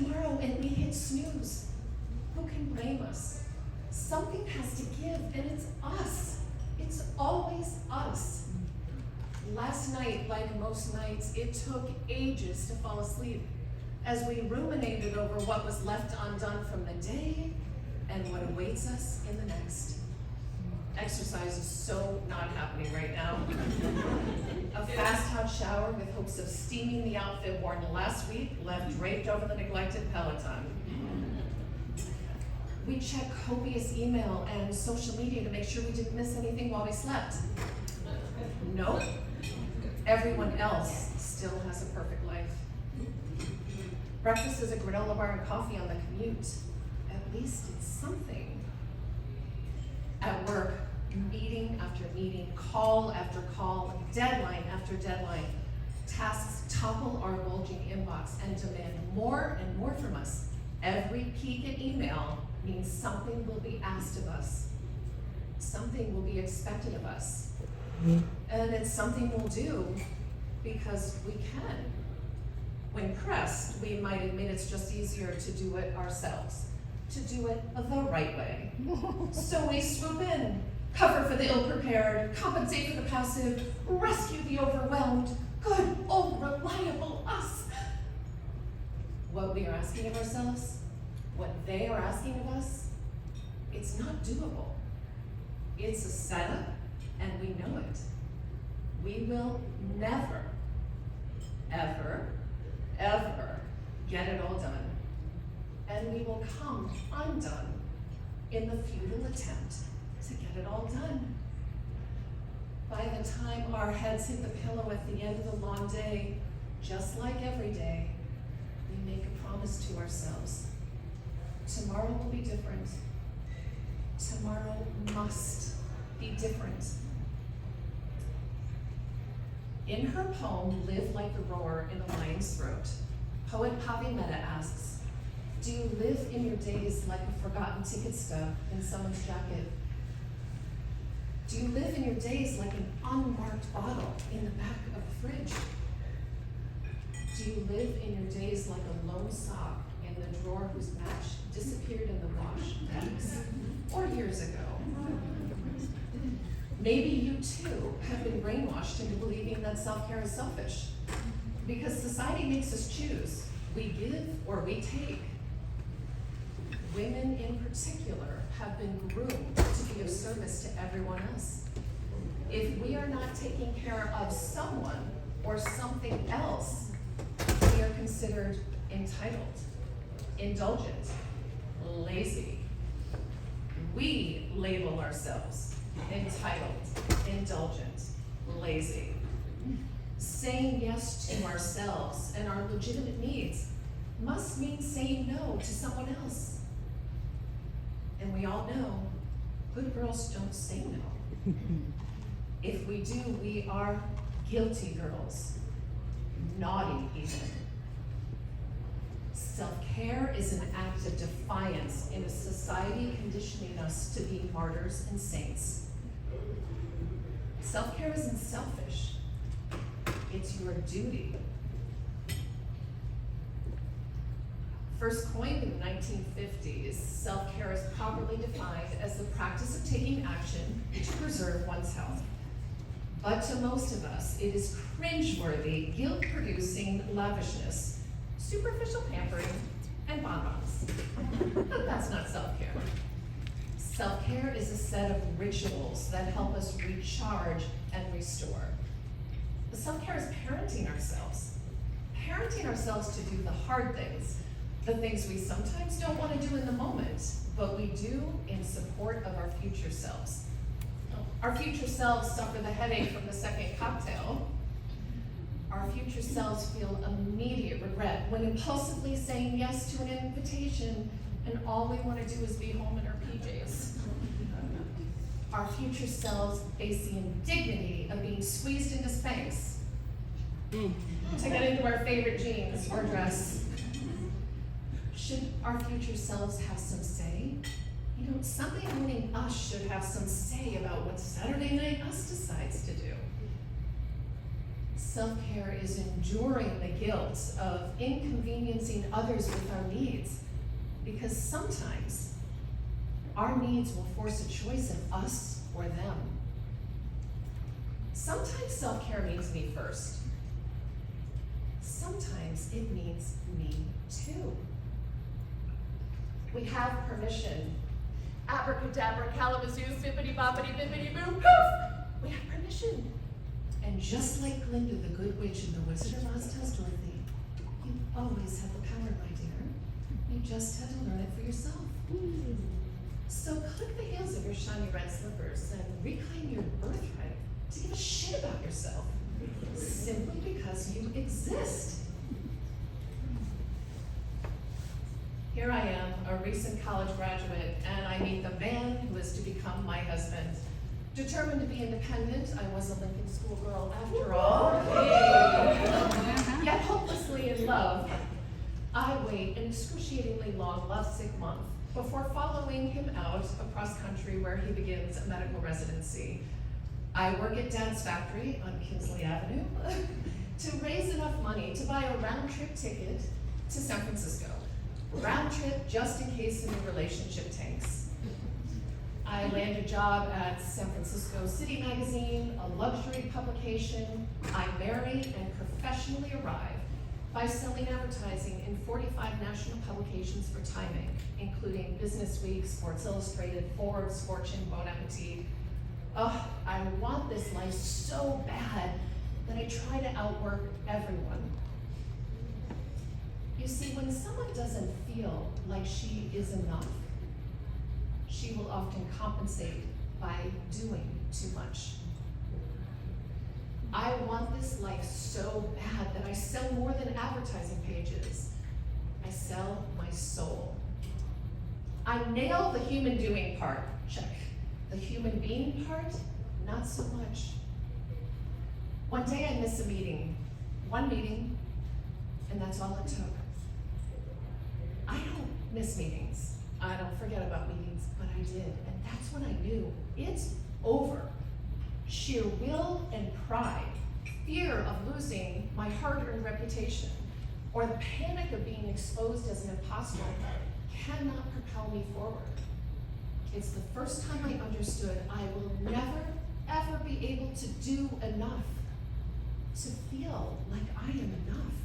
tomorrow and we hit snooze. Who can blame us? Something has to give, and it's us. It's always us. Last night, like most nights, it took ages to fall asleep as we ruminated over what was left undone from the day and what awaits us in the next. Exercise is so not happening right now. A fast hot shower with hopes of steaming the outfit worn last week left draped over the neglected Peloton. We check copious email and social media to make sure we didn't miss anything while we slept. Nope. Everyone else still has a perfect life. Breakfast is a granola bar and coffee on the commute. At least it's something. At work, meeting after meeting, call after call, deadline after deadline, tasks topple our bulging inbox and demand more and more from us. Every peek at email means something will be asked of us. Something will be expected of us. And it's something we'll do because we can. When pressed, we might admit it's just easier to do it ourselves, to do it the right way. So we swoop in, cover for the ill-prepared, compensate for the passive, rescue the overwhelmed, good old reliable us. What we are asking of ourselves, what they are asking of us, it's not doable. It's a setup, and we know it. We will never, ever, ever get it all done. And we will come undone in the futile attempt to get it all done. By the time our heads hit the pillow at the end of the long day, just like every day, we make a promise to ourselves. Tomorrow will be different. Tomorrow must be different. In her poem, Live Like the Roar in the Lion's Throat, poet Pavimetta asks, do you live in your days like a forgotten ticket stub in someone's jacket? Do you live in your days like an unmarked bottle in the back of the fridge? Do you live in your days like a lone sock in the drawer whose match disappeared in the wash weeks or years ago? Maybe you too have been brainwashed into believing that self-care is selfish because society makes us choose. We give or we take. Women in particular have been groomed to be of service to everyone else. If we are not taking care of someone or something else, we are considered entitled, indulgent, lazy. We label ourselves entitled, indulgent, lazy. Saying yes to ourselves and our legitimate needs must mean saying no to someone else. And we all know good girls don't say no. If we do, we are guilty girls, naughty even. Self-care is an act of defiance in a society conditioning us to be martyrs and saints. Self-care isn't selfish, it's your duty. First coined in the 1950s, self-care is properly defined as the practice of taking action to preserve one's health. But to most of us, it is cringeworthy, guilt-producing lavishness, superficial pampering, and bonbons. But that's not self-care. Self-care is a set of rituals that help us recharge and restore. Self-care is parenting ourselves to do the hard things, the things we sometimes don't want to do in the moment, but we do in support of our future selves. Our future selves suffer the headache from the second cocktail. Our future selves feel immediate regret when impulsively saying yes to an invitation and all we want to do is be home in our PJs. Our future selves face the indignity of being squeezed into Spanx to get into our favorite jeans or dress. Should our future selves have some say? You know, Sunday morning us should have some say about what Saturday night us decides to do. Self-care is enduring the guilt of inconveniencing others with our needs, because sometimes our needs will force a choice of us or them. Sometimes self-care means me first. Sometimes it means me too. We have permission. Abracadabra, calamazoo, zippity boppity bippity boo, poof! We have permission. And just like Glinda, the Good Witch in The Wizard of Oz tells Dorothy, you always have the power, my dear. You just have to learn it for yourself. So click the heels of your shiny red slippers and reclaim your birthright to give a shit about yourself, simply because you exist. Here I am, a recent college graduate, and I meet the man who is to become my husband. Determined to be independent, I was a Lincoln schoolgirl after all. Yet hopelessly in love, I wait an excruciatingly long lovesick month before following him out across country where he begins a medical residency. I work at Dad's factory on Kinsley Avenue to raise enough money to buy a round-trip ticket to San Francisco. Round trip just in case the new relationship tanks. I land a job at San Francisco City Magazine, a luxury publication. I marry and professionally arrive by selling advertising in 45 national publications for Time Inc., including Business Week, Sports Illustrated, Forbes, Fortune, Bon Appetit. Oh, I want this life so bad that I try to outwork everyone. You see, when someone doesn't feel like she is enough, she will often compensate by doing too much. I want this life so bad that I sell more than advertising pages. I sell my soul. I nail the human doing part, check. The human being part, not so much. One day I miss a meeting, one meeting, and that's all it took. I don't miss meetings. I don't forget about meetings, but I did, and that's when I knew it's over. Sheer will and pride, fear of losing my hard-earned reputation, or the panic of being exposed as an imposter cannot propel me forward. It's the first time I understood I will never, ever be able to do enough, to feel like I am enough,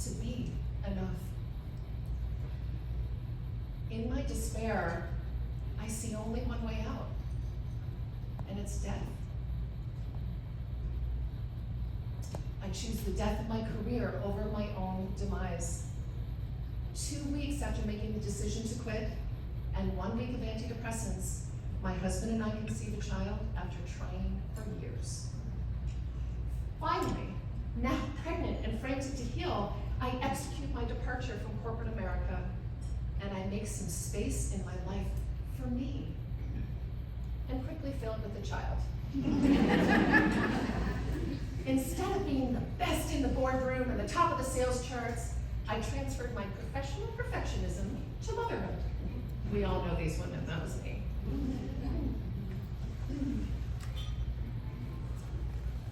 to be enough. In my despair, I see only one way out, and it's death. I choose the death of my career over my own demise. 2 weeks after making the decision to quit, and 1 week of antidepressants, my husband and I conceived a child after trying for years. Finally, now pregnant and frantic to heal, I execute my departure from corporate America, and I make some space in my life for me, and quickly fill it with a child. Instead of being the best in the boardroom and the top of the sales charts, I transferred my professional perfectionism to motherhood. We all know these women, that was me.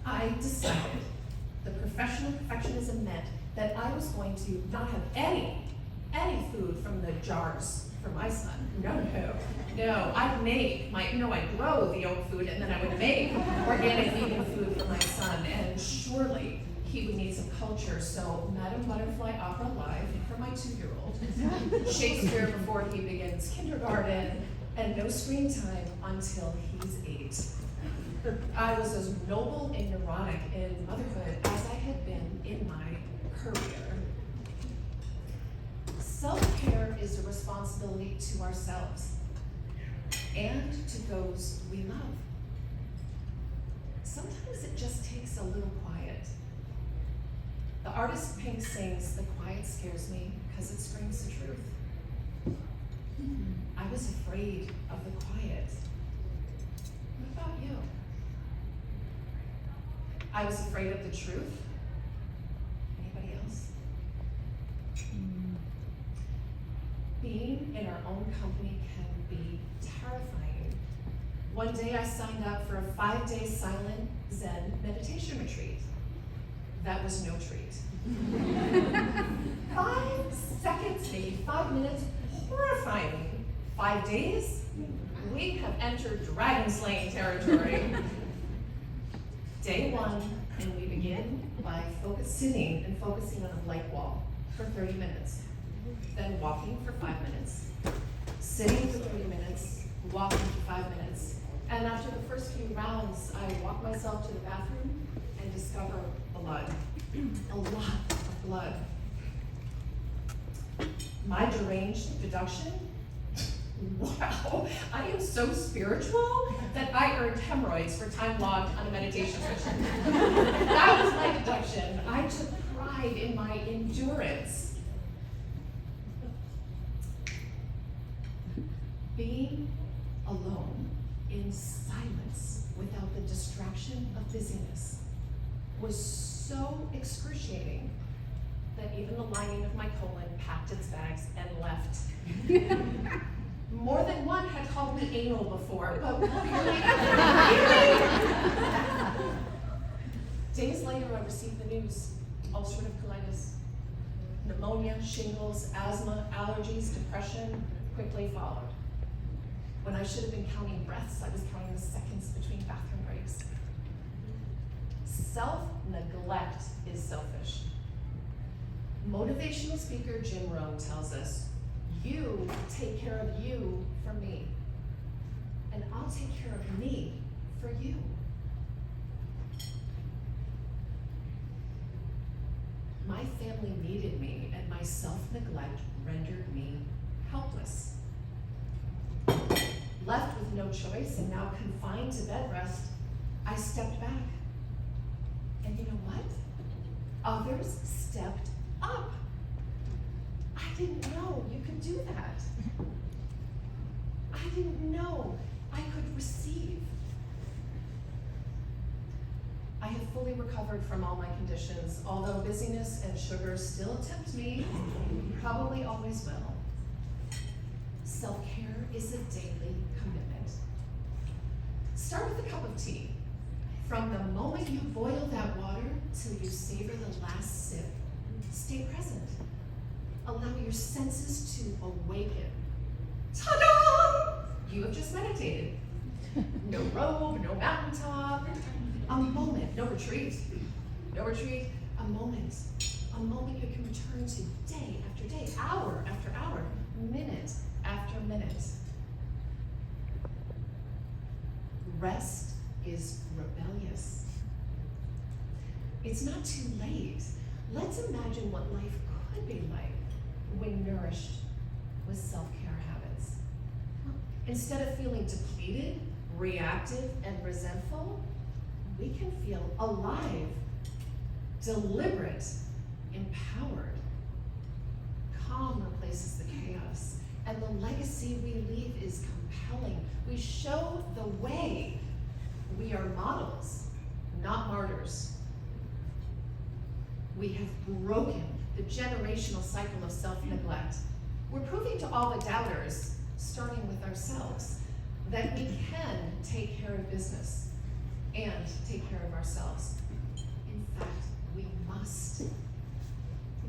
I decided the professional perfectionism meant that I was going to not have any food from the jars for my son. No, I'd grow the oat food, and then I would make organic vegan food for my son, and surely he would need some culture, so Madame Butterfly Opera Live for my 2-year-old, Shakespeare before he begins kindergarten, and no screen time until he's 8. I was as noble and neurotic in motherhood as I had been in my career. Self-care is a responsibility to ourselves and to those we love. Sometimes it just takes a little quiet. The artist Pink sings, "The quiet scares me because it screams the truth." I was afraid of the quiet. What about you? I was afraid of the truth. Anybody else? Being in our own company can be terrifying. One day I signed up for a 5-day silent Zen meditation retreat. that was no treat. 5 seconds, maybe 5 minutes, horrifying. 5 days, we have entered dragon slaying territory. Day 1, and we begin by sitting and focusing on a blank wall for 30 minutes. Then walking for 5 minutes, sitting for 30 minutes, walking for 5 minutes. And after the first few rounds, I walk myself to the bathroom and discover blood. A lot of blood. My deranged deduction, wow, I am so spiritual that I earned hemorrhoids for time logged on a meditation session. That was my deduction. I took pride in my endurance. Being alone in silence without the distraction of busyness was so excruciating that even the lining of my colon packed its bags and left. More than one had called me anal before, but really? Days later, I received the news: ulcerative colitis, pneumonia, shingles, asthma, allergies, depression quickly followed. When I should have been counting breaths, I was counting the seconds between bathroom breaks. Self-neglect is selfish. Motivational speaker Jim Rohn tells us, you take care of you for me, and I'll take care of me for you. My family needed me, and my self-neglect rendered me helpless. Left with no choice and now confined to bed rest, I stepped back. And you know what? Others stepped up. I didn't know you could do that. I didn't know I could receive. I have fully recovered from all my conditions, although busyness and sugar still tempt me, probably always will. Self-care is a daily commitment. Start with a cup of tea. From the moment you boil that water till you savor the last sip, stay present. Allow your senses to awaken. Ta-da! You have just meditated. No robe, no mountaintop. A moment, no retreat. No retreat, a moment. A moment you can return to day after day, hour after hour, minute after minute. Rest is rebellious. It's not too late. Let's imagine what life could be like when nourished with self-care habits. Instead of feeling depleted, reactive, and resentful, we can feel alive, deliberate, empowered. Calm replaces the chaos, and the legacy we leave is compelling. We show the way. We are models, not martyrs. We have broken the generational cycle of self-neglect. We're proving to all the doubters, starting with ourselves, that we can take care of business and take care of ourselves. In fact, we must.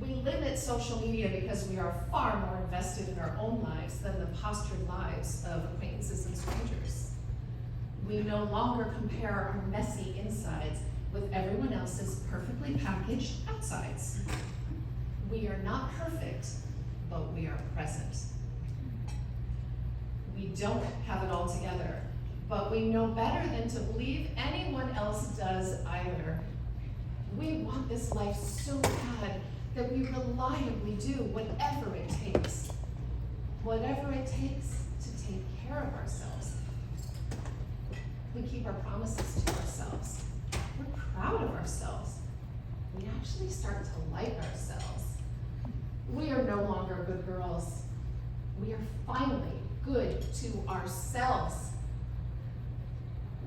We limit social media because we are far more invested in our own lives than the postured lives of acquaintances and strangers. We no longer compare our messy insides with everyone else's perfectly packaged outsides. We are not perfect, but we are present. We don't have it all together, but we know better than to believe anyone else does either. We want this life so bad that we reliably do whatever it takes. Whatever it takes to take care of ourselves. We keep our promises to ourselves. We're proud of ourselves. We actually start to like ourselves. We are no longer good girls. We are finally good to ourselves.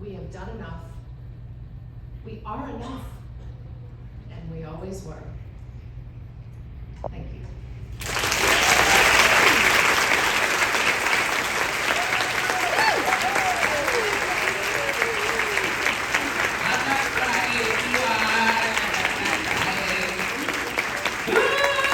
We have done enough. We are enough. And we always were. Thank you.